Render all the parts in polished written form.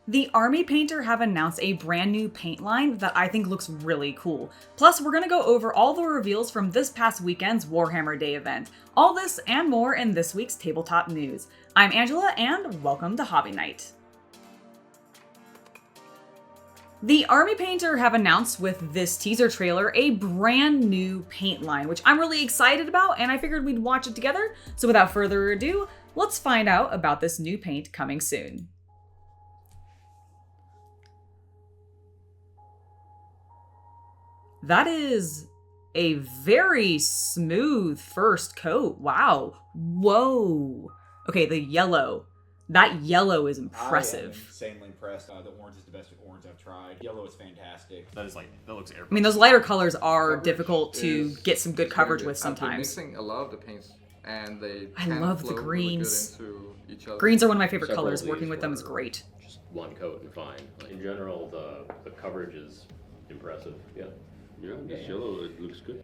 The Army Painter have announced a brand new paint line that I think looks really cool. Plus, we're gonna go over all the reveals from this past weekend's Warhammer Day event. All this and more in this week's Tabletop News. I'm Angela, and welcome to Hobby Night. The Army Painter have announced with this teaser trailer a brand new paint line, which I'm really excited about, and I figured we'd watch it together. So without further ado, let's find out about this new paint coming soon. That is a very smooth first coat. Wow. Whoa. Okay, the yellow. That yellow is impressive. I am insanely impressed. The orange is the best orange I've tried. Yellow is fantastic. That looks airborne. I mean, those lighter colors are difficult to get some good coverage with sometimes. Mixing a lot of the paints, and they I love the greens. Really good into each other. Greens are one of my favorite colors. Working with them is great. Just one coat and fine. In general, the coverage is impressive. Yeah. Yeah, this yellow, it looks good.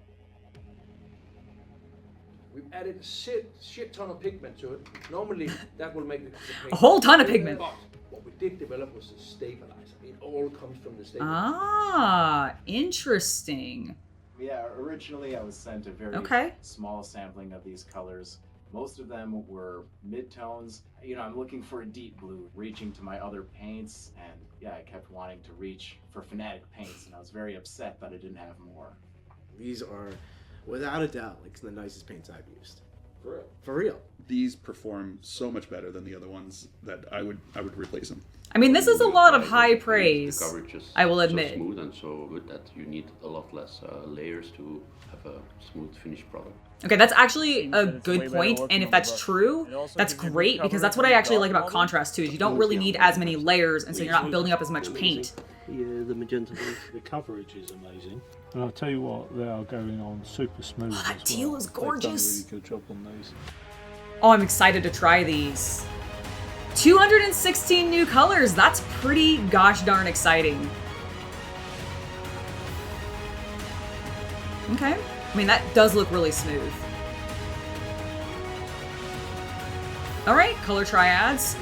We've added a shit ton of pigment to it. Normally, that will make the paint a whole ton of pigment. But what we did develop was a stabilizer. It all comes from the stabilizer. Ah, interesting. Yeah, originally I was sent a very small sampling of these colors. Most of them were mid-tones. You know, I'm looking for a deep blue, reaching to my other paints, and yeah, I kept wanting to reach for Fanatic paints, and I was very upset that I didn't have more. These are, without a doubt, like the nicest paints I've used. For real. For real. These perform so much better than the other ones that I would replace them. I mean, this is a lot of high praise, The coverage is I will admit. so smooth and so good that you need a lot less layers to have a smooth finished product. Okay, that's actually a good point, and if that's true, that's great, because that's what I actually like about contrast too, is you don't really need as many layers, and so you're not building up as much paint. Yeah, the magenta. The coverage is amazing. And I'll tell you what, they are going on super smooth. Oh, that teal is gorgeous. They've done a really good job on these. Oh, I'm excited to try these. 216 new colors, that's pretty gosh darn exciting. Okay. I mean, that does look really smooth. All right, color triads.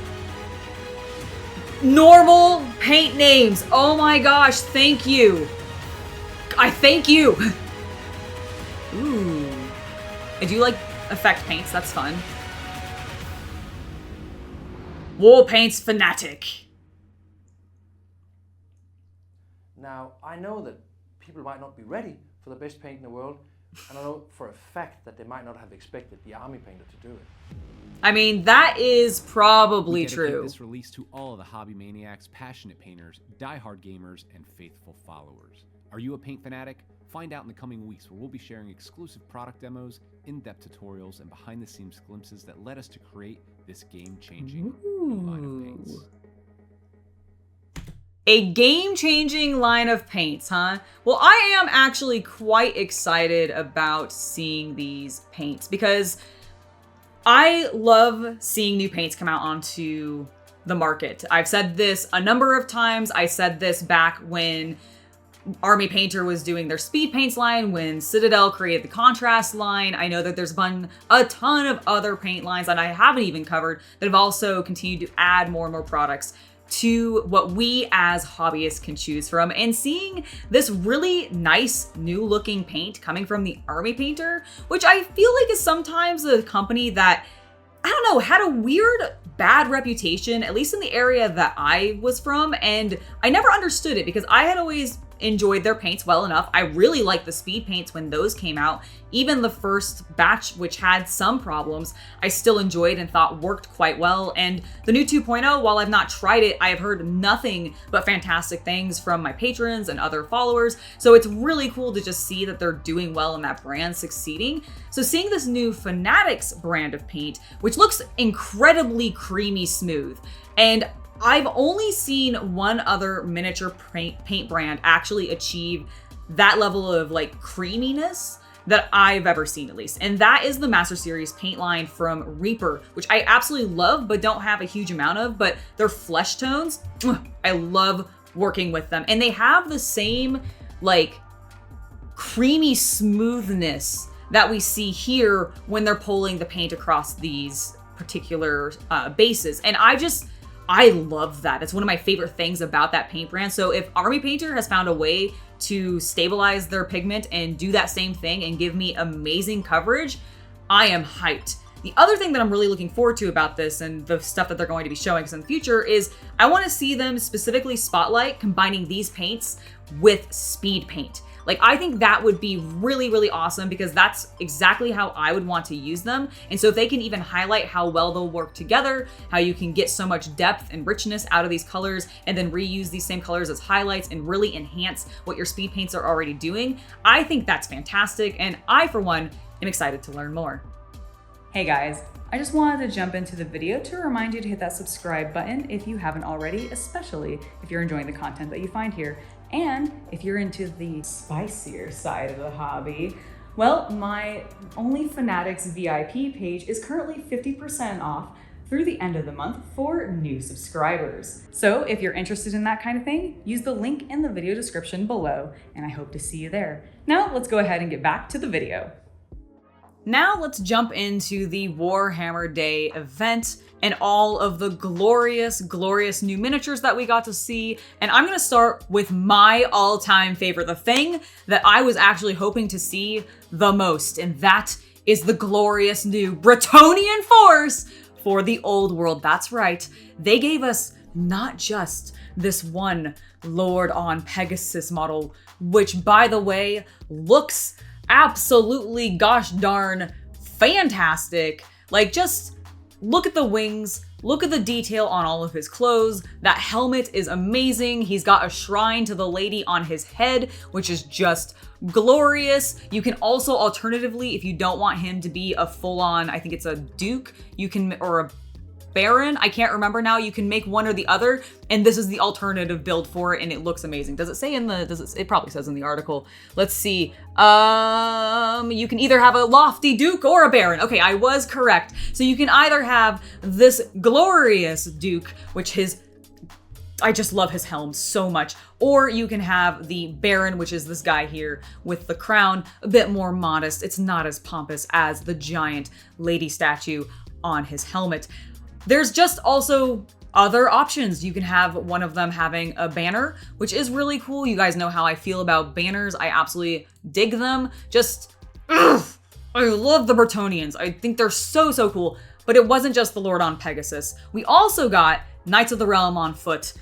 Normal paint names. Oh my gosh, thank you. I thank you. Ooh. I do like effect paints, that's fun. Warpaints Fanatic. Now, I know that people might not be ready for the best paint in the world, and I know for a fact that they might not have expected the Army Painter to do it. I mean, that is probably true. This release to all of the hobby maniacs, passionate painters, die-hard gamers, and faithful followers. Are you a paint fanatic? Find out in the coming weeks, where we'll be sharing exclusive product demos, in-depth tutorials, and behind-the-scenes glimpses that led us to create this game-changing line of paints. A game-changing line of paints, huh? Well, I am actually quite excited about seeing these paints, because I love seeing new paints come out onto the market. I've said this a number of times. I said this back when Army Painter was doing their speed paints line, when Citadel created the contrast line. I know that there's been a ton of other paint lines that I haven't even covered that have also continued to add more and more products to what we as hobbyists can choose from. And seeing this really nice new looking paint coming from the Army Painter, which I feel like is sometimes a company that, I don't know, had a weird bad reputation, at least in the area that I was from, and I never understood it because I had always enjoyed their paints well enough. I really liked the speed paints when those came out. Even the first batch, which had some problems, I still enjoyed and thought worked quite well. And the new 2.0, while I've not tried it, I have heard nothing but fantastic things from my patrons and other followers. So it's really cool to just see that they're doing well and that brand succeeding. So seeing this new Fanatics brand of paint, which looks incredibly creamy smooth, and I've only seen one other miniature paint brand actually achieve that level of like creaminess that I've ever seen, at least. And that is the Master Series paint line from Reaper, which I absolutely love, but don't have a huge amount of, but their flesh tones, I love working with them. And they have the same like creamy smoothness that we see here when they're pulling the paint across these particular bases. And I love that. It's one of my favorite things about that paint brand. So if Army Painter has found a way to stabilize their pigment and do that same thing and give me amazing coverage, I am hyped. The other thing that I'm really looking forward to about this and the stuff that they're going to be showing us in the future is I want to see them specifically spotlight combining these paints with speed paint. Like, I think that would be really, really awesome because that's exactly how I would want to use them. And so if they can even highlight how well they'll work together, how you can get so much depth and richness out of these colors and then reuse these same colors as highlights and really enhance what your speed paints are already doing, I think that's fantastic. And I, for one, am excited to learn more. Hey guys, I just wanted to jump into the video to remind you to hit that subscribe button if you haven't already, especially if you're enjoying the content that you find here. And if you're into the spicier side of the hobby, well, my Only Fanatics VIP page is currently 50% off through the end of the month for new subscribers. So if you're interested in that kind of thing, use the link in the video description below, and I hope to see you there. Now let's go ahead and get back to the video. Now let's jump into the Warhammer Day event and all of the glorious, glorious new miniatures that we got to see. And I'm gonna start with my all-time favorite, the thing that I was actually hoping to see the most, and that is the glorious new Bretonnian force for the old world. That's right, they gave us not just this one Lord on Pegasus model, which, by the way, looks absolutely gosh darn fantastic. Like, just look at the wings, look at the detail on all of his clothes. That helmet is amazing. He's got a shrine to the lady on his head, which is just glorious. You can also alternatively, if you don't want him to be a full-on, I think it's a duke, you can, or a baron, I can't remember now, you can make one or the other, and this is the alternative build for it, and it looks amazing. Does it say in the, it probably says in the article. Let's see. You can either have a lofty duke or a baron. Okay, I was correct. So you can either have this glorious duke, which I just love his helm so much, or you can have the baron, which is this guy here with the crown, a bit more modest. It's not as pompous as the giant lady statue on his helmet. There's just also other options. You can have one of them having a banner, which is really cool. You guys know how I feel about banners. I absolutely dig them. I love the Bretonnians. I think they're so, so cool. But it wasn't just the Lord on Pegasus. We also got Knights of the Realm on foot,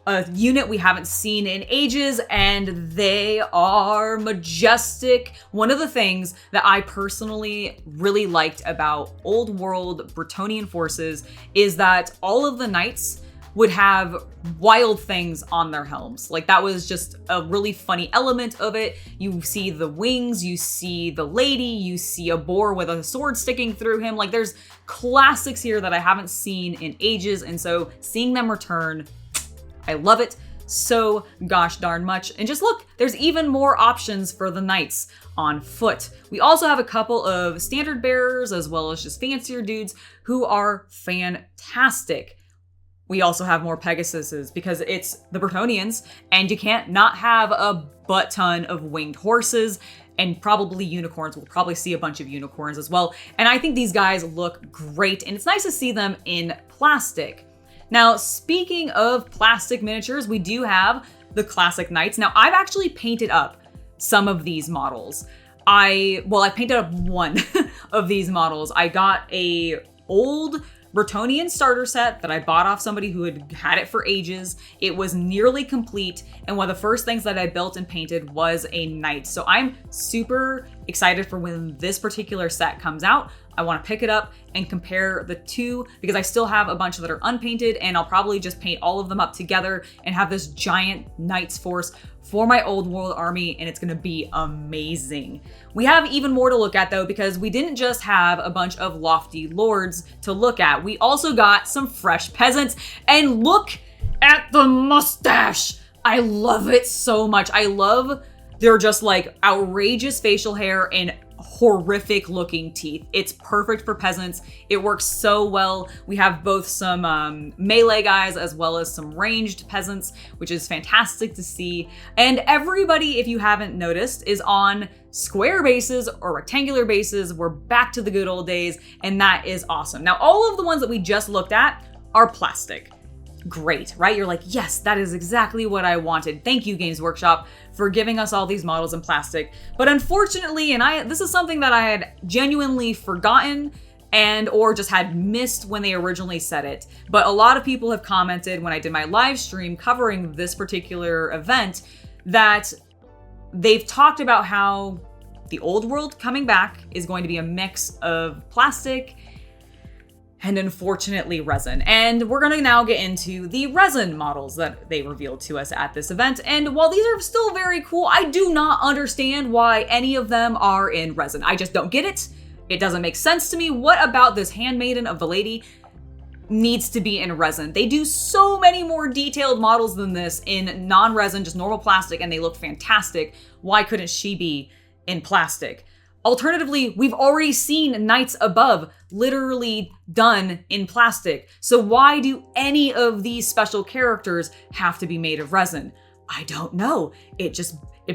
a unit we haven't seen in ages, and they are majestic. One of the things that I personally really liked about old world Bretonnian forces is that all of the knights would have wild things on their helms. Like, that was just a really funny element of it. You see the wings, you see the lady, you see a boar with a sword sticking through him. Like, there's classics here that I haven't seen in ages, and so seeing them return, I love it so gosh darn much. And just look, there's even more options for the knights on foot. We also have a couple of standard bearers as well as just fancier dudes who are fantastic. We also have more Pegasuses because it's the Bretonnians, and you can't not have a butt ton of winged horses and probably unicorns. We'll probably see a bunch of unicorns as well. And I think these guys look great, and it's nice to see them in plastic. Now, speaking of plastic miniatures, we do have the classic knights. Now, I've actually painted up some of these models. I painted up one of these models. I got a old Bretonnian starter set that I bought off somebody who had it for ages. It was nearly complete, and one of the first things that I built and painted was a knight. So I'm super excited for when this particular set comes out. I want to pick it up and compare the two because I still have a bunch that are unpainted, and I'll probably just paint all of them up together and have this giant knights force for my old world army, and it's gonna be amazing. We have even more to look at though, because we didn't just have a bunch of lofty lords to look at. We also got some fresh peasants, and look at the mustache. I love it so much. I love their just like outrageous facial hair and horrific looking teeth. It's perfect for peasants. It works so well. We have both some melee guys as well as some ranged peasants, which is fantastic to see. And everybody, if you haven't noticed, is on square bases or rectangular bases. We're back to the good old days, and that is awesome. Now, all of the ones that we just looked at are plastic. great, right? You're like, yes, that is exactly what I wanted. Thank you, Games Workshop, for giving us all these models in plastic. But unfortunately, this is something that I had genuinely forgotten and or just had missed when they originally said it. But a lot of people have commented when I did my live stream covering this particular event that they've talked about how the old world coming back is going to be a mix of plastic and unfortunately resin. And we're gonna now get into the resin models that they revealed to us at this event. And while these are still very cool, I do not understand why any of them are in resin. I just don't get it. It doesn't make sense to me. What about this handmaiden of the lady needs to be in resin? They do so many more detailed models than this in non-resin, just normal plastic, and they look fantastic. Why couldn't she be in plastic? Alternatively, we've already seen Knights Above literally done in plastic. So why do any of these special characters have to be made of resin? I don't know. It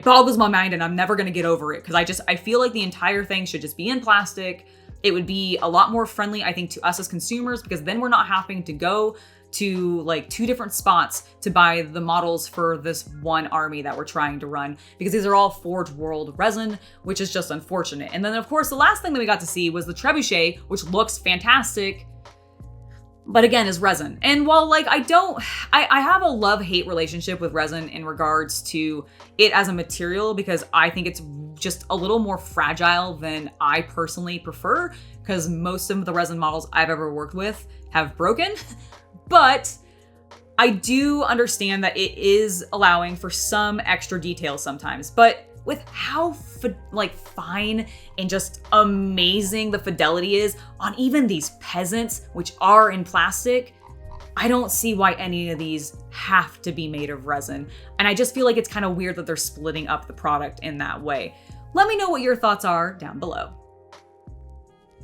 boggles my mind and I'm never gonna get over it because I feel like the entire thing should just be in plastic. It would be a lot more friendly, I think, to us as consumers because then we're not having to go to like 2 different spots to buy the models for this one army that we're trying to run because these are all Forge World resin, which is just unfortunate. And then of course, the last thing that we got to see was the trebuchet, which looks fantastic, but again is resin. And while like I have a love-hate relationship with resin in regards to it as a material because I think it's just a little more fragile than I personally prefer because most of the resin models I've ever worked with have broken. But I do understand that it is allowing for some extra detail sometimes. But with how fine and just amazing the fidelity is on even these peasants, which are in plastic, I don't see why any of these have to be made of resin. And I just feel like it's kind of weird that they're splitting up the product in that way. Let me know what your thoughts are down below.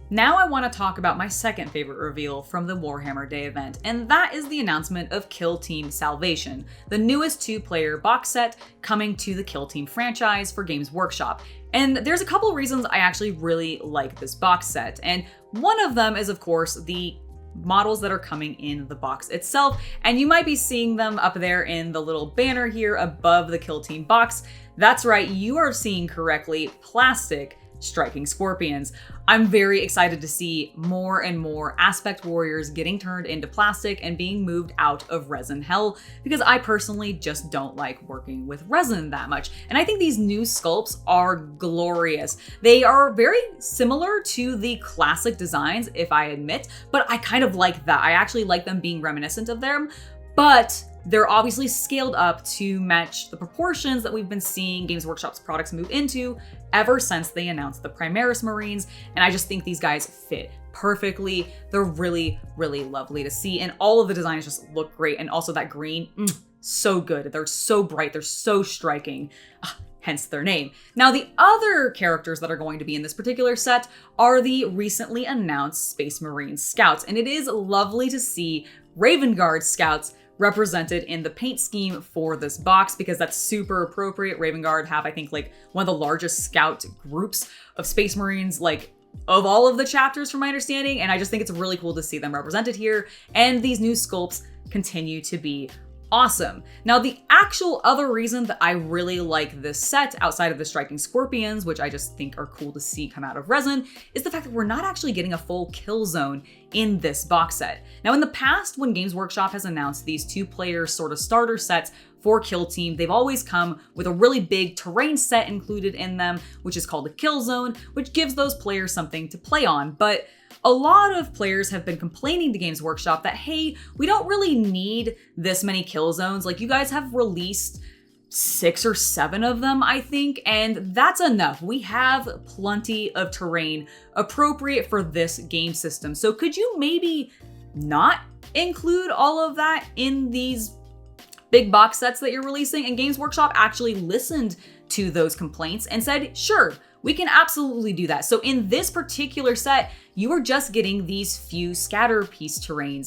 Now I want to talk about my second favorite reveal from the Warhammer Day event, and that is the announcement of Killteam Salvation, the newest 2-player box set coming to the Killteam franchise for Games Workshop. And there's a couple of reasons I actually really like this box set, and one of them is of course the models that are coming in the box itself, and you might be seeing them up there in the little banner here above the Killteam box. That's right, you are seeing correctly, plastic striking scorpions. I'm very excited to see more and more aspect warriors getting turned into plastic and being moved out of resin hell because I personally just don't like working with resin that much. And I think these new sculpts are glorious. They are very similar to the classic designs, if I admit, but I kind of like that. I actually like them being reminiscent of them, but they're obviously scaled up to match the proportions that we've been seeing Games Workshop's products move into ever since they announced the Primaris Marines, and I just think these guys fit perfectly. They're really, really lovely to see, and all of the designs just look great, and also that green, so good. They're so bright, they're so striking, hence their name. Now, the other characters that are going to be in this particular set are the recently announced Space Marine Scouts, and it is lovely to see Raven Guard Scouts represented in the paint scheme for this box because that's super appropriate. Raven Guard have, I think, like one of the largest scout groups of Space Marines, like of all of the chapters from my understanding. And I just think it's really cool to see them represented here. And these new sculpts continue to be awesome. Now, the actual other reason that I really like this set outside of the striking scorpions, which I just think are cool to see come out of resin, is the fact that we're not actually getting a full kill zone in this box set. Now, in the past, when Games Workshop has announced these 2-player sort of starter sets for Killteam, they've always come with a really big terrain set included in them, which is called a kill zone, which gives those players something to play on. But a lot of players have been complaining to Games Workshop that, hey, we don't really need this many kill zones. Like, you guys have released 6 or 7 of them, I think, and that's enough. We have plenty of terrain appropriate for this game system. So could you maybe not include all of that in these big box sets that you're releasing? And Games Workshop actually listened to those complaints and said, sure, we can absolutely do that. So in this particular set, you are just getting these few scatter terrain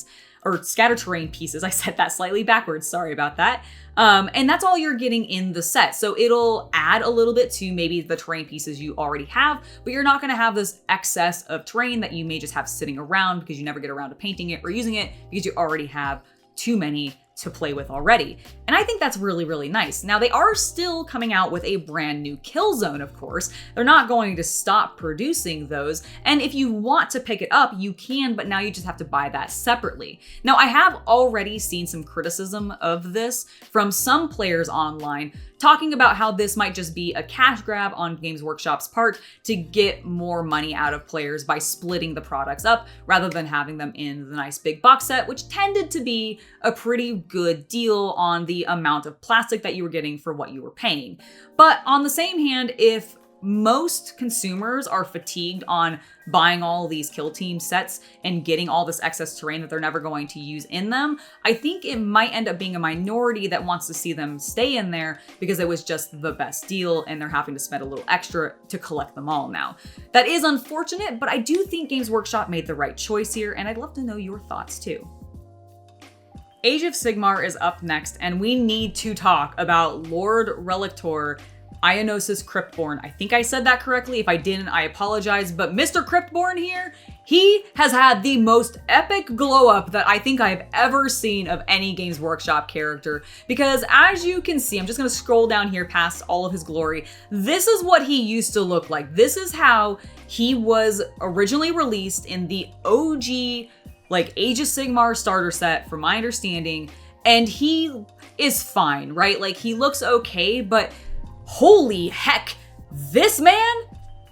pieces. I said that slightly backwards, sorry about that. And that's all you're getting in the set. So it'll add a little bit to maybe the terrain pieces you already have, but you're not gonna have this excess of terrain that you may just have sitting around because you never get around to painting it or using it because you already have too many to play with already. And I think that's really, really nice. Now, they are still coming out with a brand new Killzone, of course. They're not going to stop producing those. And if you want to pick it up, you can, but now you just have to buy that separately. Now, I have already seen some criticism of this from some players online, talking about how this might just be a cash grab on Games Workshop's part to get more money out of players by splitting the products up rather than having them in the nice big box set, which tended to be a pretty good deal on the amount of plastic that you were getting for what you were paying. But on the same hand, if most consumers are fatigued on buying all these Killteam sets and getting all this excess terrain that they're never going to use in them, I think it might end up being a minority that wants to see them stay in there because it was just the best deal and they're having to spend a little extra to collect them all now. That is unfortunate, but I do think Games Workshop made the right choice here, and I'd love to know your thoughts too. Age of Sigmar is up next, and we need to talk about Lord Relictor Ionosis Cryptborn. I think I said that correctly. If I didn't, I apologize. But Mr. Cryptborn here, he has had the most epic glow up that I think I've ever seen of any Games Workshop character. Because as you can see, I'm just going to scroll down here past all of his glory. This is what he used to look like. This is how he was originally released in the OG, like, Age of Sigmar starter set, from my understanding. And he is fine, right? Like, he looks okay, but holy heck, this man,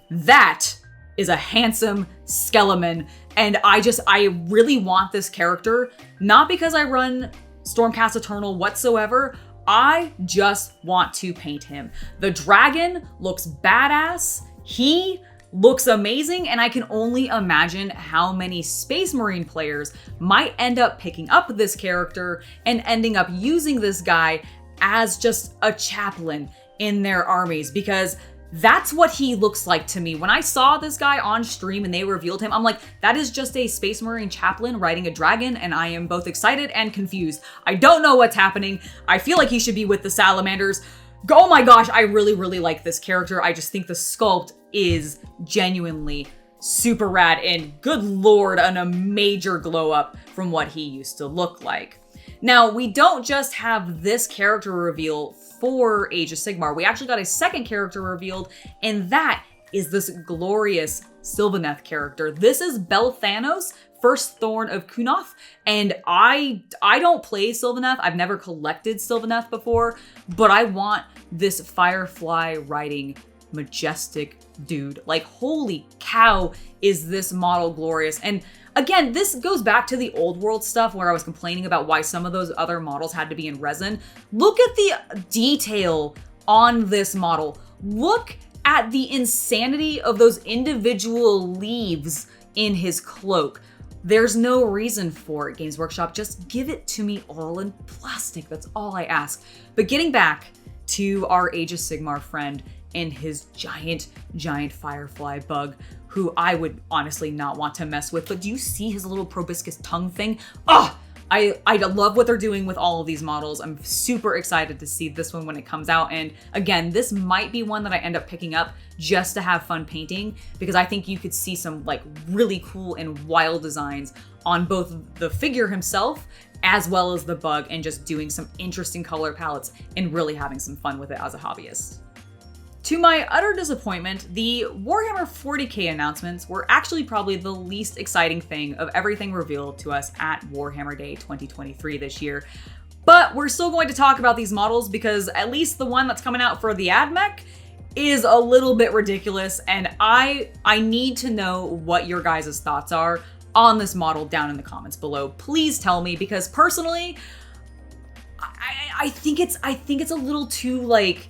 that is a handsome skeleton. And I really want this character, not because I run Stormcast Eternal whatsoever. I just want to paint him. The dragon looks badass. He looks amazing, and I can only imagine how many Space Marine players might end up picking up this character and ending up using this guy as just a chaplain in their armies, because that's what he looks like to me. When I saw this guy on stream and they revealed him, I'm like, that is just a Space Marine chaplain riding a dragon, and I am both excited and confused. I don't know what's happening. I feel like he should be with the Salamanders. Oh my gosh, I really, really like this character. I just think the sculpt is genuinely super rad, and good lord, a major glow up from what he used to look like. Now, we don't just have this character reveal for Age of Sigmar. We actually got a second character revealed, and that is this glorious Sylvaneth character. This is Belthanos, First Thorn of Kunoth, and I don't play Sylvaneth. I've never collected Sylvaneth before, but I want this Firefly riding majestic dude. Like, holy cow, is this model glorious. And again, this goes back to the old world stuff where I was complaining about why some of those other models had to be in resin. Look at the detail on this model. Look at the insanity of those individual leaves in his cloak. There's no reason for it, Games Workshop. Just give it to me all in plastic. That's all I ask. But getting back to our Age of Sigmar friend and his giant firefly bug, who I would honestly not want to mess with. But do you see his little proboscis tongue thing? Oh, I love what they're doing with all of these models. I'm super excited to see this one when it comes out. And again, this might be one that I end up picking up just to have fun painting, because I think you could see some like really cool and wild designs on both the figure himself as well as the bug, and just doing some interesting color palettes and really having some fun with it as a hobbyist. To my utter disappointment, the Warhammer 40k announcements were actually probably the least exciting thing of everything revealed to us at Warhammer Day 2023 this year. But we're still going to talk about these models because at least the one that's coming out for the AdMech is a little bit ridiculous, and I need to know what your guys' thoughts are on this model down in the comments below. Please tell me, because personally, I think it's a little too like,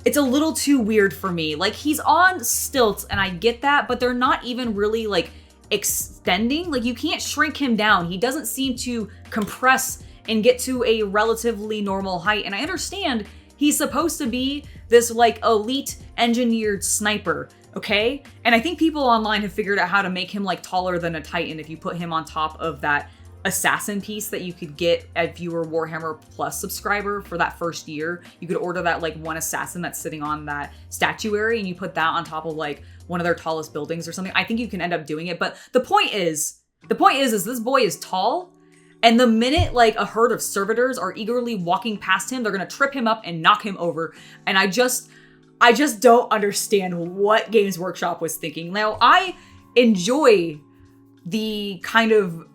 it's a little too weird for me. Like, he's on stilts and I get that, but they're not even really like extending. Like, you can't shrink him down. He doesn't seem to compress and get to a relatively normal height. And I understand he's supposed to be this like elite engineered sniper, okay? And I think people online have figured out how to make him like taller than a Titan if you put him on top of that assassin piece that you could get if you were Warhammer Plus subscriber for that first year. You could order that like one assassin that's sitting on that statuary, and you put that on top of like one of their tallest buildings or something. I think you can end up doing it. But the point is this boy is tall, And the minute like a herd of servitors are eagerly walking past him, they're gonna trip him up and knock him over. And I just don't understand what Games Workshop was thinking. Now, I enjoy the kind of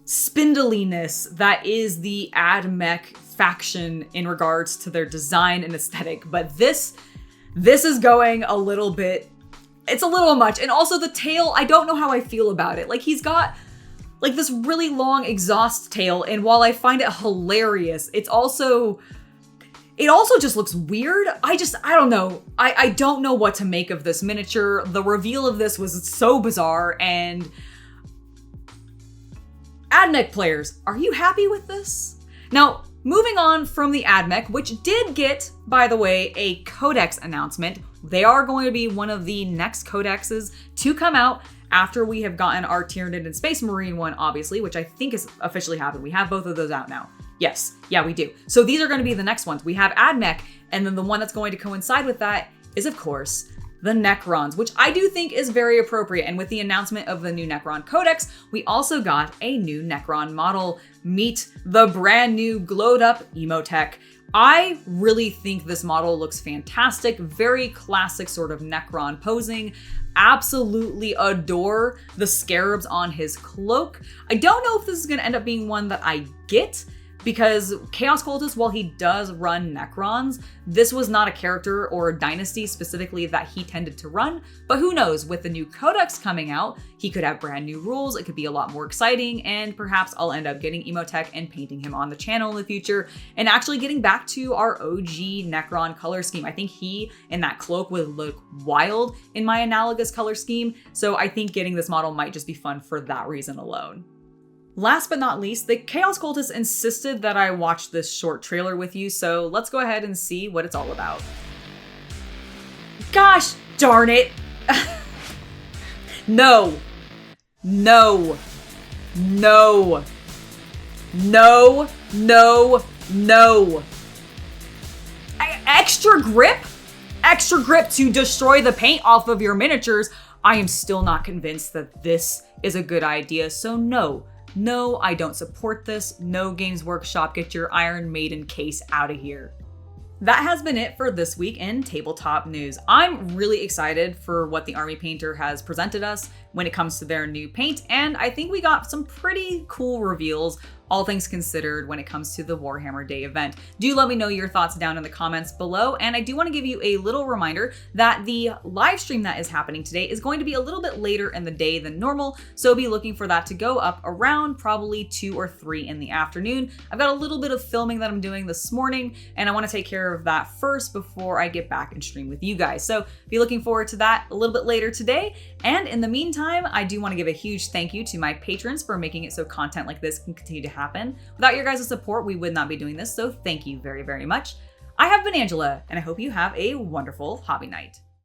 spindliness that is the AdMech faction in regards to their design and aesthetic, but this is going a little bit, it's a little much. And also the tail, I don't know how I feel about it. Like, he's got like this really long exhaust tail, and while I find it hilarious, it also just looks weird. I don't know. I don't know what to make of this miniature. The reveal of this was so bizarre, and AdMech players, are you happy with this? Now, moving on from the AdMech, which did get, by the way, a codex announcement. They are going to be one of the next codexes to come out after we have gotten our Tyranid and Space Marine one, obviously, which I think has officially happened. We have both of those out now. Yes, yeah, we do. So these are going to be the next ones. We have AdMech, and then the one that's going to coincide with that is, of course, the Necrons, which I do think is very appropriate. And with the announcement of the new Necron Codex, we also got a new Necron model. Meet the brand new glowed up Emotech. I really think this model looks fantastic. Very classic sort of Necron posing. Absolutely adore the scarabs on his cloak. I don't know if this is going to end up being one that I get, because Chaos Cultist, while he does run Necrons, this was not a character or a dynasty specifically that he tended to run. But who knows, with the new Codex coming out, he could have brand new rules, it could be a lot more exciting, and perhaps I'll end up getting Emotech and painting him on the channel in the future, and actually getting back to our OG Necron color scheme. I think he in that cloak would look wild in my analogous color scheme, so I think getting this model might just be fun for that reason alone. Last but not least, the Chaos Cultist insisted that I watch this short trailer with you, so let's go ahead and see what it's all about. Gosh darn it! No. No. No. No. No. No. Extra grip? Extra grip to destroy the paint off of your miniatures? I am still not convinced that this is a good idea, so no. No, I don't support this. No, Games Workshop, get your Iron Maiden case out of here. That has been it for this week in tabletop news. I'm really excited for what the Army Painter has presented us when it comes to their new paint, and I think we got some pretty cool reveals, all things considered, when it comes to the Warhammer Day event. Do let me know your thoughts down in the comments below, and I do want to give you a little reminder that the live stream that is happening today is going to be a little bit later in the day than normal, so be looking for that to go up around probably 2 or 3 in the afternoon. I've got a little bit of filming that I'm doing this morning, and I want to take care of that first before I get back and stream with you guys. So be looking forward to that a little bit later today, and in the meantime, I do want to give a huge thank you to my patrons for making it so content like this can continue to happen. Without your guys' support, we would not be doing this, so thank you very, very much. I have been Angela, and I hope you have a wonderful hobby night.